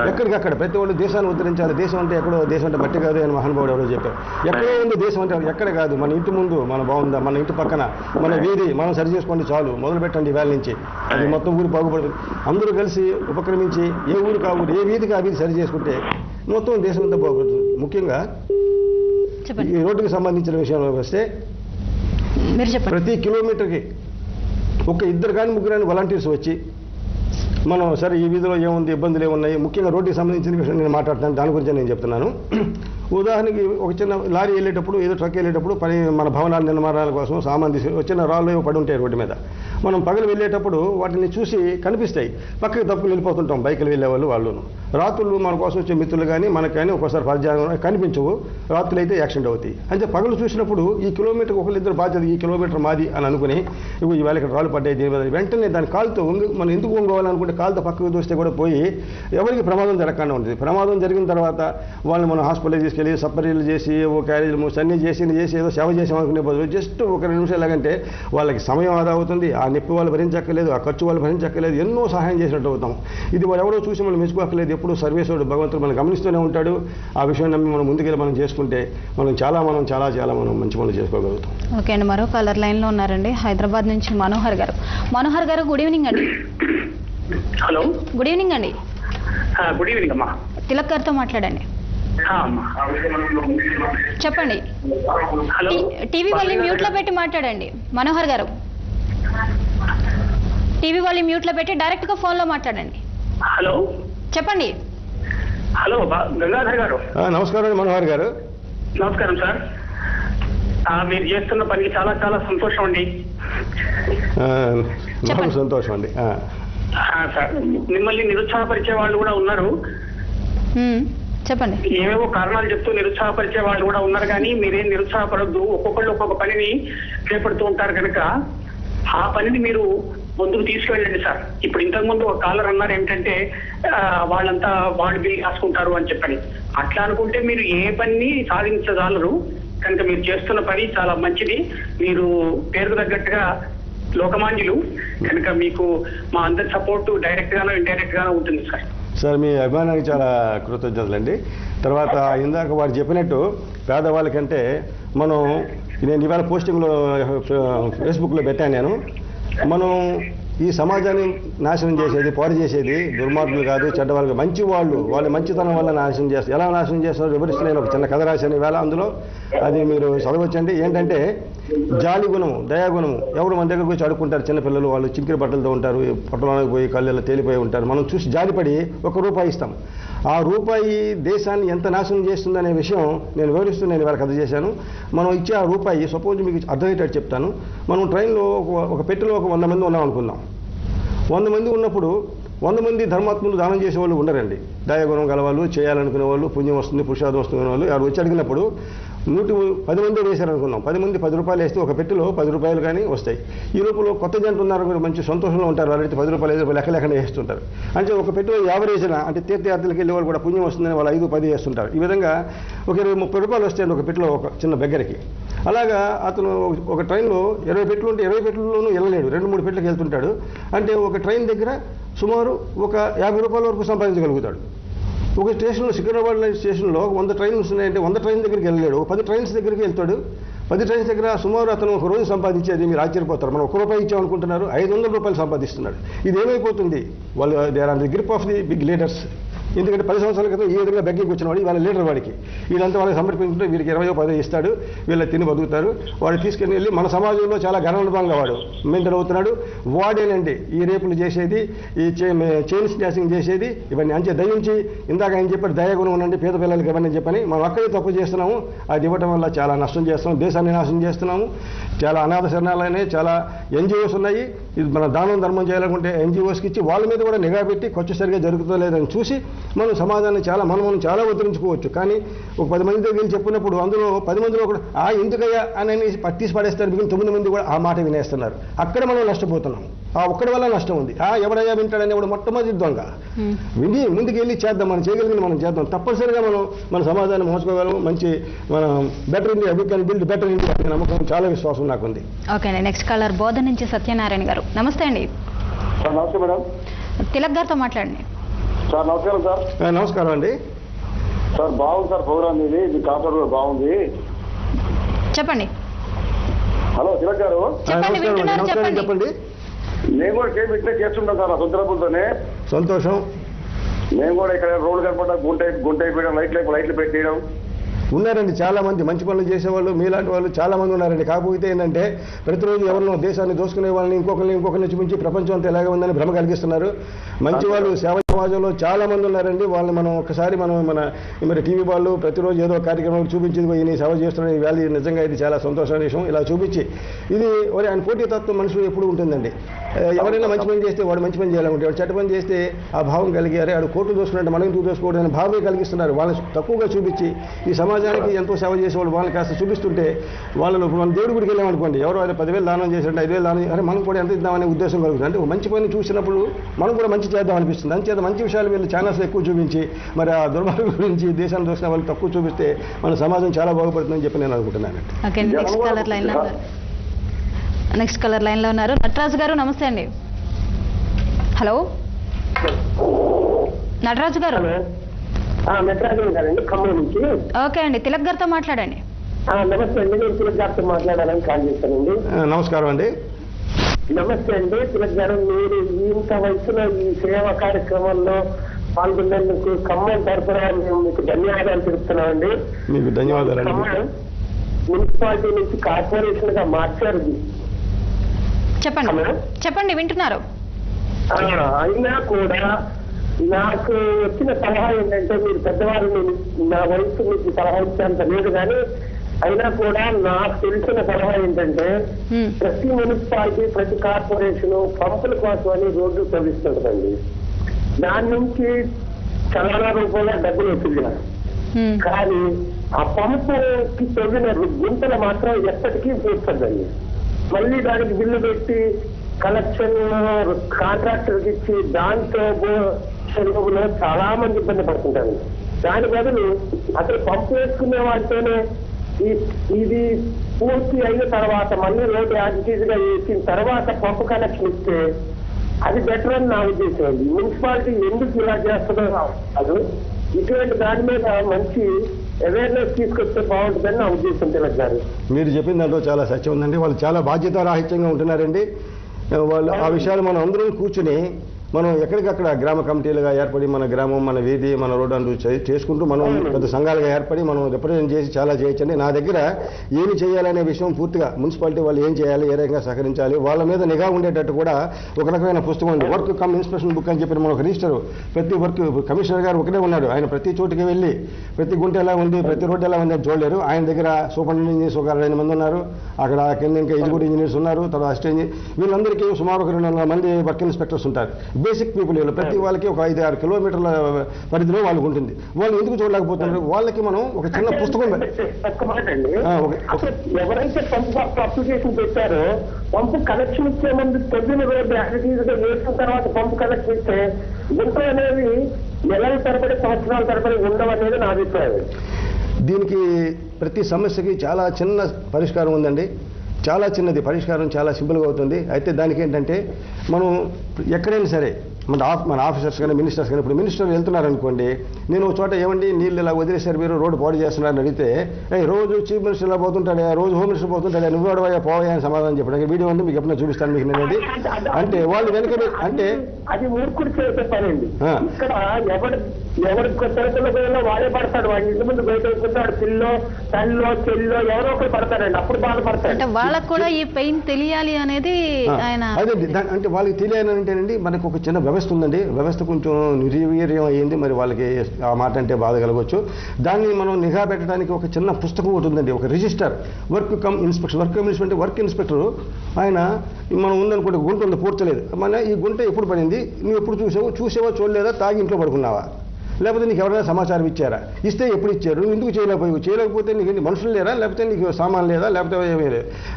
ఎక్కడికక్కడ ప్రతి వాళ్ళు దేశాన్ని ఉద్ధరించాలి, దేశం అంటే ఎక్కడో, దేశం అంటే మట్టి కాదు అని మహానుభావుడు ఎవరో చెప్పారు. ఎక్కడో ఉంది దేశం అంటే, ఎక్కడ కాదు, మన ఇంటి ముందు మన బాగుందా, మన ఇంటి పక్కన మన వీధి మనం సరి చేసుకోండి చాలు, మొదలు పెట్టండి వేళ నుంచి. అది మొత్తం ఊరు బాగుపడుతుంది. అందరూ కలిసి ఉపక్రమించి ఏ ఊరు కావు, ఏ వీధికి ఆ వీధి సరి చేసుకుంటే మొత్తం దేశం అంతా బాగుపడుతుంది. ముఖ్యంగా ఈ రోడ్డుకి సంబంధించిన విషయంలో వస్తే ప్రతి కిలోమీటర్కి ఒక 2 కానీ 3 కానీ వాలంటీర్స్ వచ్చి మనం సరే ఈ వీధిలో ఏముంది, ఇబ్బందులు ఏమున్నాయి, ముఖ్యంగా రోడ్డుకి సంబంధించిన విషయం నేను మాట్లాడుతాను, దాని గురించి నేను చెప్తున్నాను. ఉదాహరణకి ఒక చిన్న లారీ వెళ్ళేటప్పుడు, ఏదో ట్రక్ వెళ్ళేటప్పుడు మన భవనాల నిర్మాణాల కోసం సామాన్ తీసి వచ్చిన రాళ్ళు ఏవో పడి ఉంటాయి రోడ్డు మీద. మనం పగలు వెళ్ళేటప్పుడు వాటిని చూసి కనిపిస్తాయి, పక్కకి తప్పులు వెళ్ళిపోతుంటాం బైకులు వెళ్ళేవాళ్ళు వాళ్ళను. రాత్రులు మన కోసం వచ్చే మిత్రులు కానీ మనకు కానీ ఒక్కోసారి పరిచయం కనిపించవు, రాత్రులు అయితే యాక్సిడెంట్ అవుతాయి. అంటే పగలు చూసినప్పుడు ఈ కిలోమీటర్ ఒకరిద్దరు బాధ్యత, ఈ కిలోమీటర్ మాది అని అనుకుని ఇవాళ ఇక్కడ రాళ్ళు పడ్డాయి దీని మీద వెంటనే దాని కాలుతో మనం ఎందుకు వంగోవాలనుకుంటే కాలుతో పక్కకు దూస్తే కూడా పోయి ఎవరికి ప్రమాదం జరగకుండా ఉంటుంది. ప్రమాదం జరిగిన తర్వాత వాళ్ళని మనం హాస్పిటల్ తీసుకెళ్ళి సపరీలు చేసి ఓ క్యారేజీలు మూసి అన్నీ చేసి ఏదో సేవ చేసామనుకునే బదులు జస్ట్ ఒక 2 నిమిషాలు ఎలాగంటే వాళ్ళకి సమయం ఆదా అవుతుంది, ఆ నొప్పి వాళ్ళు భరించక్కర్లేదు, ఆ ఖర్చు వాళ్ళు భరించక్కర్లేదు, ఎన్నో సహాయం చేసినట్టు అవుతాం. ఇది వాడు ఎవరో చూసి మనం మెచ్చుకోక్కర్లేదు, ఎప్పుడు సర్వేశ్వరుడు భగవంతుడు మనం గమనిస్తూనే ఉంటాడు. ఆ విషయం నమ్మి మనం ముందుకెళ్ళి మనం చేసుకుంటే మనం చాలా మంచి పనులు చేసుకోగలుగుతాం. ఓకే అండి, మరో కాలర్ లైన్ లో ఉన్నారండి, హైదరాబాద్ నుంచి మనోహర్ గారు. మనోహర్ గారు గుడ్ ఈవినింగ్ అండి. హలో, గుడ్ ఈవినింగ్ అండి. గుడ్ ఈవినింగ్ అమ్మా. తిలక్ గారితో మాట్లాడండి. చెప్పండి. టీవీ వాల్యూమ్ మ్యూట్ లో పెట్టి మాట్లాడండి మనోహర్ గారు. టీవీ వాల్యూమ్ మ్యూట్ లో పెట్టి డైరెక్ట్ గా ఫోన్ లో మాట్లాడండి. హలో, చెప్పండి. హలో గంగాధర్ గారు. నమస్కారం మనోహర్ గారు. నమస్కారం సార్. మీరు చేస్తున్న పనికి చాలా చాలా సంతోషం అండి. నాకు సంతోషం అండి. సార్, మిమ్మల్ని నిరుత్సాహపరిచే వాళ్ళు కూడా ఉన్నారు. చెప్పండి. ఏవేవో కారణాలు చెప్తూ నిరుత్సాహపరిచే వాళ్ళు కూడా ఉన్నారు, కానీ మీరేం నిరుత్సాహపడద్దు. ఒక్కొక్కళ్ళు ఒక్కొక్క పనిని చేపడుతూ ఉంటారు కనుక ఆ పనిని మీరు ముందుకు తీసుకువెళ్ళండి సార్. ఇప్పుడు ఇంతకుముందు ఒక కాలర్ అన్నారు ఏమిటంటే వాళ్ళంతా వాళ్ళు బిల్ రాసుకుంటారు అని చెప్పని. అట్లా అనుకుంటే మీరు ఏ పని సాధించగలరు. కనుక మీరు చేస్తున్న పని చాలా మంచిది. మీరు పేరుకు తగ్గట్టుగా లోకమాన్యులు కనుక మీకు మా అందరి సపోర్టు డైరెక్ట్ గానో ఇండైరెక్ట్ గానో ఉంటుంది సార్. సార్, మీ అభిమానానికి చాలా కృతజ్ఞతలండి. తర్వాత ఇందాక వారు చెప్పినట్టు పేదవాళ్ళకంటే నేను ఇవాళ పోస్టింగ్లో ఫేస్బుక్లో పెట్టాను. మనం ఈ సమాజాన్ని నాశనం చేసేది, పాడు చేసేది దుర్మార్గులు కాదు, చెడ్డవాళ్ళు, మంచి వాళ్ళ మంచితనం వల్ల నాశనం చేస్తారు. ఎలా నాశనం చేస్తారో వివరిస్తూ నేను ఒక చిన్న కథ రాశాను ఈవేళ. అందులో అది మీరు చదవచ్చండి. ఏంటంటే జాలి గుణము, దయాగుణము. ఎవరు మన దగ్గరకు వచ్చి అడుక్కుంటారు, చిన్నపిల్లలు, వాళ్ళు చింకిరి బట్టలతో ఉంటారు, పట్టణానికి పోయి కళ్ళల్లో తేలిపోయి ఉంటారు. మనం చూసి జాలిపడి ₹1 ఇస్తాం. ఆ రూపాయి దేశాన్ని ఎంత నాశనం చేస్తుందనే విషయం నేను వివరిస్తూ నేను ఇవాళ కథ చేశాను. మనం ఇచ్చే ఆ రూపాయి, సపోజ్ మీకు అర్థమయ్యేటట్టు చెప్తాను. మనం ట్రైన్లో ఒక పెట్టెలో 100 మంది ఉన్నాం అనుకుందాం. 100 మంది ఉన్నప్పుడు 100 మంది ధర్మాత్ములు దానం చేసేవాళ్ళు ఉండరండి. దయాగుణం గలవాళ్ళు, చేయాలనుకునే వాళ్ళు, పుణ్యం వస్తుంది, పురుషార్థం వస్తుంది వాళ్ళు ఎవరు వచ్చి అడిగినప్పుడు 110 మంది వేశారనుకున్నాం. 10 మంది ₹10 వేస్తే ఒక పెట్టెలో ₹10 కానీ వస్తాయి. ఈ లోపల కొత్త జంట ఉన్నారు, కూడా మంచి సంతోషంలో ఉంటారు. వాళ్ళైతే ₹10 లెక్క లెక్కనే వేస్తుంటారు. అంటే ఒక పెట్టెలో యావరేజ్ అంటే తీర్థయాత్రలకు వెళ్ళే వాళ్ళు కూడా పుణ్యం వస్తుందని వాళ్ళు 5-10 వేస్తుంటారు. ఈ విధంగా ఒక ₹20-30 వస్తాయండి ఒక పెట్టెలో, ఒక చిన్న బెగ్గరికి. అలాగా అతను ఒక ట్రైన్లో 20 పెట్టెలు ఉంటే 20 పెట్టెల్లోనూ వెళ్ళలేడు, 2-3 పెట్టెలకు వెళ్తుంటాడు. అంటే ఒక ట్రైన్ దగ్గర సుమారు ఒక ₹50 వరకు సంపాదించగలుగుతాడు. ఒక స్టేషన్లో, సికింద్రాబాద్ స్టేషన్లో 100 ట్రైన్స్ ఉన్నాయంటే 100 ట్రైన్ దగ్గరికి వెళ్ళలేడు, 10 ట్రైన్స్ దగ్గరికి వెళ్తాడు. 10 ట్రైన్స్ దగ్గర సుమారు అతను ఒక రోజు సంపాదించేది మీరు ఆశ్చర్యపోతారు. మనం ₹1 ఇచ్చామనుకుంటున్నారు, ₹500 సంపాదిస్తున్నాడు. ఇది ఏమైపోతుంది? వాళ్ళు they are on the grip of the big leaders. ఎందుకంటే 10 సంవత్సరాల క్రితం ఈ విధంగా బెగ్గింగ్ వచ్చిన వాడు వాళ్ళ లీడర్, వాడికి వీళ్ళంతా వాళ్ళకి సమర్పించుకుంటే వీరికి 20-10 ఇస్తాడు, వీళ్ళ తిని బతుకుతారు. వాడు తీసుకుని వెళ్ళి మన సమాజంలో చాలా గర్వభంగా వాడు మెంటర్ అవుతున్నాడు. వాడేనండి ఈ రేపులు చేసేది, ఈ చైన్ స్నాచింగ్ చేసేది, ఇవన్నీ అంచే దయించి ఇందాక ఆయన చెప్పాడు దయాగుణం ఉండండి పేద పిల్లలకి ఇవన్నీ చెప్పని మనం అక్కడే తప్పు చేస్తున్నాము. అది ఇవ్వటం వల్ల చాలా నష్టం చేస్తున్నాం, దేశాన్ని నాశనం చేస్తున్నాము. చాలా అనాథ శరణాలనే చాలా NGOs ఉన్నాయి. ఇది మన దానం ధర్మం చేయాలనుకుంటే NGOస్కి ఇచ్చి వాళ్ళ మీద కూడా నిఘా పెట్టి ఖర్చు సరిగా జరుగుతుందో లేదని చూసి మనం సమాజాన్ని మనం చాలా ఉద్ధరించుకోవచ్చు. కానీ ఒక 10 మంది దగ్గర చెప్పినప్పుడు అందులో 10 మందిలో కూడా ఎందుకయ్యా అని తీసి పడేస్తారు. మిగిలిన 9 మంది కూడా ఆ మాట వినేస్తున్నారు. అక్కడ మనం నష్టపోతున్నాం. ఆ ఒక్కడి వల్ల నష్టం ఉంది. ఎవడయ్యా వింటాడనే వాడు మొట్టమొదటి దొంగ. విని ముందుకు వెళ్ళి చేద్దాం, మనం చేయగలిగింది మనం చేద్దాం. తప్పనిసరిగా మనం మన సమాజాన్ని మోసుకోగలం. మంచి మనం better India, we can build better India అనే నమ్మకం, చాలా విశ్వాసం నాకుంది. ఓకే అండి. నెక్స్ట్ కాలర్ బోధన నుంచి సత్యనారాయణ గారు. నమస్తే అండి. నమస్తే మేడం. తిలక్ గారితో మాట్లాడండి. సార్ నమస్కారం. సార్ నమస్కారం అండి. సార్ బాగుంది సార్ ప్రోగ్రామ్, ఇది కాన్సెప్ట్ కూడా బాగుంది. చెప్పండి. హలో తిలక్ గారు. చెప్పండి. నేను కూడా ఇట్లా చేస్తుంటాను సార్, సొంత డబ్బులతోనే. సంతోషం. మేము కూడా ఇక్కడ రోడ్డు కనపడ్డా గుంట అయిపోయడం, లైట్లు పెట్టేయడం. ఉన్నారండి చాలా మంది మంచి పనులు చేసేవాళ్ళు, మీలాంటి వాళ్ళు చాలా మంది ఉన్నారండి. కాకపోతే ఏంటంటే ప్రతిరోజు ఎవరినో దేశాన్ని దోసుకునే వాళ్ళని ఇంకొకరిని చూపించి ప్రపంచం అంతా ఎలాగే ఉందని భ్రమ కలిగిస్తున్నారు. మంచి వాళ్ళు సేవ సమాజంలో చాలా మంది ఉన్నారండి. వాళ్ళని మనం ఒకసారి మన టీవీ వాళ్ళు ప్రతిరోజు ఏదో కార్యక్రమాలు చూపించి ఈయన సేవ చేస్తున్న ఈ వ్యాలీ నిజంగా ఇది చాలా సంతోషమైన విషయం. ఇలా చూపించి ఇది ఆయన పోటీతత్వం మనుషులు ఎప్పుడు ఉంటుందండి. ఎవరైనా మంచి పని చేస్తే వాడు మంచి పని చేయాలనుకుంటే, వాడు చెడ్డ పని చేస్తే ఆ భావం కలిగి అరే వాడు కోర్టు దోసుకున్నట్టు మనం ఎందుకు దోసుకోవడం అనే భావమే కలిగిస్తున్నారు. వాళ్ళని తక్కువగా చూపించి ఈ సమాజానికి ఎంతో సేవ చేసేవాళ్ళు వాళ్ళని కాస్త చూపిస్తుంటే వాళ్ళను మనం దేవుడి గుడికి వెళ్ళామనుకోండి, ఎవరో ఆయన 10,000 దానం చేశారంటే 5,000 దానం అరే మనం కూడా ఎంత ఇద్దామనే ఉద్దేశం కలుగుతుంది. అంటే ఒక మంచి పని చూసినప్పుడు మనం కూడా మంచి చేద్దాం అనిపిస్తుంది. అంచేత మంచి విషయాలు వీళ్ళు ఛానల్స్ ఎక్కువ చూపించి మరి ఆ దుర్మార్గం గురించి దేశాన్ని దోసిన వాళ్ళు తక్కువ చూపిస్తే మన సమాజం చాలా బాగుపడుతుందని చెప్పి నేను అనుకుంటున్నాను. నెక్స్ట్ కలర్ లైన్ లో ఉన్నారు నటరాజు గారు. నమస్తే అండి. హలో నటరాజు గారు. ఖమ్మం నుంచి. ఓకే అండి. తిలక్ గారితో మాట్లాడండి. నమస్తే అండి, నేను తిలక్ గారితో మాట్లాడాలని కాల్ చేస్తానండి. నమస్కారం అండి. నమస్తే అండి తిలక్ గారు. మీరు ఇంత వయసులో ఈ సేవా కార్యక్రమంలో పాల్గొన్నందుకు ఖమ్మం తరఫున మేము మీకు ధన్యవాదాలు తెలుపుతున్నామండి. మీకు ధన్యవాదాలు. ఖమ్మం మున్సిపాలిటీ నుంచి కార్పొరేషన్ గా మార్చారు. చెప్పండి వింటున్నారు. అయినా కూడా నాకు వచ్చిన సలహా ఏంటంటే, మీరు పెద్దవారు, నా వయసు మీకు సలహా ఇచ్చేంత లేదు, కానీ అయినా కూడా నాకు తెలిసిన సలహా ఏంటంటే ప్రతి మున్సిపాలిటీ, ప్రతి కార్పొరేషన్ పంపుల కోసం అని రోడ్లు తవ్విస్తుంటదండి. దాని నుంచి చాలా రూపంలో డబ్బులు వచ్చింది. కానీ ఆ పంపుకి తవ్విన గుంతలు మాత్రం ఎప్పటికీ పూర్తుందండి. మళ్ళీ దానికి బిల్లు పెట్టి కలెక్షన్ కాంట్రాక్టర్కి ఇచ్చి దాంతో చెరువులో చాలా మంది ఇబ్బంది పడుతుంటారు. దాని బదులు అసలు పంపు వేసుకునే వాటితోనే ఇది పూర్తి అయిన తర్వాత మళ్ళీ రోడ్డు యాజిటీజ్గా వేసిన తర్వాత పంపు కనెక్షన్ ఇస్తే అది బెటర్ అని నా ఉద్దేశం అండి. మున్సిపాలిటీ ఎందుకు ఇలా చేస్తుందో కాదు, ఇటువంటి దాని మీద మంచి అవేర్నెస్ తీసుకొస్తే బాగుంటుందని నా ఉద్దేశం. తిలక్ గారు, మీరు చెప్పిన దాంట్లో చాలా సత్యం ఉందండి. వాళ్ళు చాలా బాధ్యతారాహిత్యంగా ఉంటున్నారండి. వాళ్ళు ఆ విషయాలు మనం అందరం కూర్చుని మనం ఎక్కడికక్కడ గ్రామ కమిటీలుగా ఏర్పడి మన గ్రామం, మన వీధి, మన రోడ్డు అంటూ చేసుకుంటూ మనం పెద్ద సంఘాలుగా ఏర్పడి మనం రిప్రజెంట్ చేసి చాలా చేయొచ్చండి. నా దగ్గర ఏమి చేయాలనే విషయం పూర్తిగా మున్సిపాలిటీ వాళ్ళు ఏం చేయాలి, ఏ రకంగా సహకరించాలి, వాళ్ళ మీద నిఘా ఉండేటట్టు కూడా ఒక రకమైన పుస్తకం ఉంది. వర్క్ కమ్ ఇన్స్పెక్షన్ బుక్ అని చెప్పి మనం ఒక రిజిస్టర్, ప్రతి వర్క్ కమిషనర్ గారు ఒకటే ఉన్నాడు. ఆయన ప్రతి చోటుకి వెళ్ళి ప్రతి గుంట ఎలా ఉంది, ప్రతి రోడ్డు ఎలా ఉంది అని చూడలేరు. ఆయన దగ్గర సూపరింటెండెంట్ ఇంజనీర్స్ ఒక 2 మంది ఉన్నారు. అక్కడ కింద ఇంకా ఎగ్జిక్యూటివ్ ఇంజనీర్స్ ఉన్నారు. తర్వాత అసిస్టెంట్ వీళ్ళందరికీ సుమారు ఒక 200 మంది వర్క్ ఇన్స్పెక్టర్స్ ఉంటారు. బేసిక్ పీపుల్ వీళ్ళు. ప్రతి వాళ్ళకి ఒక 5-6 కిలోమీటర్ల పరిధిలో వాళ్ళకు ఉంటుంది. వాళ్ళు ఎందుకు చూడలేకపోతున్నారు? వాళ్ళకి మనం ఒక చిన్న పుస్తకం ఎవరైతే పంపు అప్లికేషన్ పెట్టారో పంపు కనెక్షన్ ఇచ్చే ముందు తగ్గిన రోడ్డు యాక్టివిటీగా వేసిన తర్వాత పంపు కనెక్షన్ ఇస్తే గుంటలు అనేవి నెలల తరబడి, సంవత్సరాల తరబడి ఉండవనేది నా అభిప్రాయం. దీనికి ప్రతి సమస్యకి చాలా చిన్న పరిష్కారం ఉందండి. చాలా చిన్నది పరిష్కారం, చాలా సింపుల్గా అవుతుంది. అయితే దానికి ఏంటంటే మనం ఎక్కడైనా సరే మన ఆఫీసర్స్ కానీ మినిస్టర్స్ కానీ, ఇప్పుడు మినిస్టర్ వెళ్తున్నారు అనుకోండి, నేను ఒక చోట ఏమండి నీళ్ళు ఇలా వదిలేశారు మీరు, రోడ్డు పాడు చేస్తున్నారని అడిగితే రోజు చీఫ్ మినిస్టర్ ఇలా పోతుంటాడా, రోజు హోమ్ మినిస్టర్ పోతుంటాడా, నువ్వు వాడవయ్యా పోవయ్యా అని సమాధానం చెప్పడానికి వీడియో ఉంది, మీకు ఎప్పుడైనా చూపిస్తాను మీకు అనేది. అంటే వాళ్ళు వెనక అంటే అది ఊరుకుడు చేసే పనండి. ఇక్కడ ఎవరి తరగతిలో వాడే పడతాడు, వాడి ఇంటి ముందు బయట వేసుకుంటాడు, పిల్లో తల్లో చెల్లో ఎవరో ఒకరు పడతారండి, అప్పుడు బాధపడతాడు. అంటే వాళ్ళకు కూడా ఈ పెయిన్ తెలియాలి అనేది ఆయన. అదే అంటే వాళ్ళకి తెలియాలి అంటేనండి మనకు ఒక చిన్న వ్యవస్థ ఉందండి. వ్యవస్థ కొంచెం నిర్వీర్యం అయ్యింది. మరి వాళ్ళకి ఆ మాట అంటే బాధ కలగవచ్చు. దాన్ని మనం నిఘా పెట్టడానికి ఒక చిన్న పుస్తకం ఒకటి ఉందండి, ఒక register, work come inspection. Work come inspector work inspector ఆయన మనం ఉందనుకుంటే గుంట ఉంది పూడ్చలేదు, మన ఈ గుంట ఎప్పుడు పడింది, నువ్వు ఎప్పుడు చూసావో చూడలేదా, తాగి ఇంట్లో పడుకున్నావా, లేకపోతే నీకు ఎవరైనా సమాచారం ఇచ్చారా, ఇస్తే ఎప్పుడు ఇచ్చారు, నువ్వు ఎందుకు చేయలేకపోతే నీకు మనుషులు లేరా, లేకపోతే నీకు సామాన్ లేదా, లేకపోతే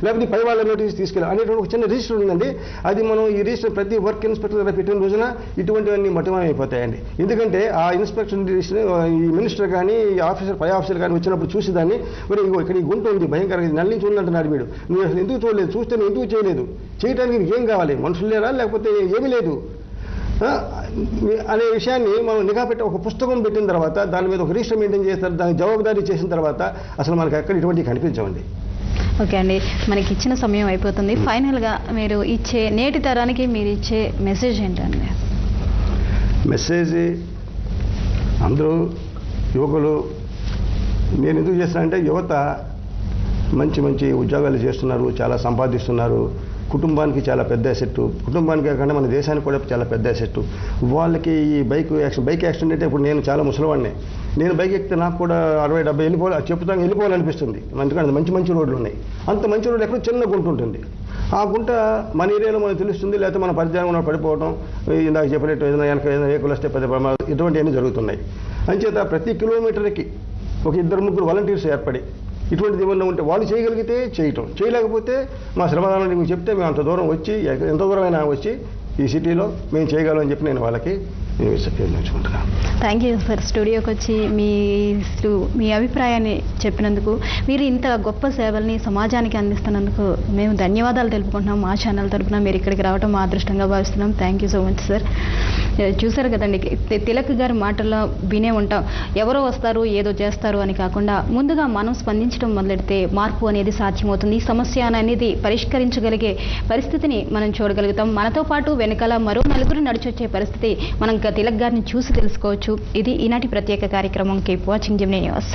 లేకపోతే పై వాళ్ళ నోటీస్ తీసుకెళ్ళి అనేటువంటి ఒక చిన్న రిజిస్టర్ ఉందండి. అది మనం ఈ రిజిస్టర్ ప్రతి వర్క్ ఇన్స్పెక్టర్ దగ్గర పెట్టిన రోజున ఇటువంటివన్నీ మఠమైపోతాయండి. ఎందుకంటే ఆ ఇన్స్పెక్షన్ రిజిస్టర్ ఈ మినిస్టర్ కానీ ఈ ఆఫీసర్ పై ఆఫీసర్ కానీ వచ్చినప్పుడు చూసి దాన్ని మరి ఇక్కడ ఈ గుంట ఉంది భయంకరంగా నల్లి నుంచి ఉందంటున్నాడు వీడు, నువ్వు అసలు ఎందుకు చూడలేదు, చూస్తే నువ్వు ఎందుకు చేయలేదు, చేయడానికి నీకు ఏం కావాలి, మనుషులు లేరా లేకపోతే ఏమీ లేదు అనే విషయాన్ని మనం నిఘా పెట్టి ఒక పుస్తకం పెట్టిన తర్వాత దాని మీద ఒక రిజిస్టర్ మెయింటైన్ చేస్తారు. దానికి జవాబుదారీ చేసిన తర్వాత అసలు మనకు ఎక్కడ ఇటువంటి కనిపించవండి. ఓకే అండి, మనకి ఇచ్చిన సమయం అయిపోతుంది. ఫైనల్గా మీరు ఇచ్చే నేటి తరానికి మీరు ఇచ్చే మెసేజ్ ఏంటండి? మెసేజ్ అందరూ యువకులు నేను ఎందుకు చేస్తానంటే యువత మంచి మంచి ఉద్యోగాలు చేస్తున్నారు, చాలా సంపాదిస్తున్నారు, కుటుంబానికి చాలా పెద్ద అసెట్, కుటుంబానికి కాకుండా మన దేశానికి కూడా చాలా పెద్ద అసెట్. వాళ్ళకి ఈ బైక్ యాక్సిడెంట్ అంటే ఇప్పుడు నేను చాలా ముసలివాడిని, నేను బైక్ ఎక్కితే నాకు కూడా 60-70 వెళ్ళిపోవాలనిపిస్తుంది. ఎందుకంటే మంచి మంచి రోడ్లు ఉన్నాయి. అంత మంచి రోడ్లు ఎక్కడ చిన్న గుంట ఉంటుంది, ఆ గుంట మన ఏరియాలో మనకు తెలుస్తుంది, లేకపోతే మన పరిచయం పడిపోవడం, ఇందాక చెప్పినట్టు ఏదైనా ఏదైనా వెహికల్ వస్తే పెద్ద ప్రమాదం ఇటువంటివన్నీ జరుగుతున్నాయి. అంచేత ప్రతి కిలోమీటర్కి ఒక 2-3 వాలంటీర్స్ ఏర్పడి ఇటువంటిది ఏమన్నా ఉంటే వాళ్ళు చేయగలిగితే చేయటం, చేయలేకపోతే మా శ్రమదానాన్ని మీకు చెప్తే మేము అంత దూరం వచ్చి ఎంత దూరమైనా వచ్చి ఈ సిటీలో మేము చేయగలం అని చెప్పి నేను వాళ్ళకి నిర్ణయించుకుంటున్నాను. థ్యాంక్ యూ సార్, స్టూడియోకి వచ్చి మీ అభిప్రాయాన్ని చెప్పినందుకు, మీరు ఇంత గొప్ప సేవల్ని సమాజానికి అందిస్తున్నందుకు మేము ధన్యవాదాలు తెలుపుకుంటున్నాం. మా ఛానల్ తరఫున మీరు ఇక్కడికి రావడం మా అదృష్టంగా భావిస్తున్నాం. Thank you so much sir. చూసారు కదండి, తిలక్ గారి మాటల్లో వినే ఉంటాం, ఎవరో వస్తారు ఏదో చేస్తారు అని కాకుండా ముందుగా మనం స్పందించడం మొదలెడితే మార్పు అనేది సాధ్యమవుతుంది. ఈ సమస్య అనేది పరిష్కరించగలిగే పరిస్థితిని మనం చూడగలుగుతాం. మనతో పాటు వెనకాల మరో నలుగురు నడిచొచ్చే పరిస్థితి మనం తిలక్ గారిని చూసి తెలుసుకోవచ్చు. ఇది ఈనాటి ప్రత్యేక కార్యక్రమం. Keep watching Gemini news.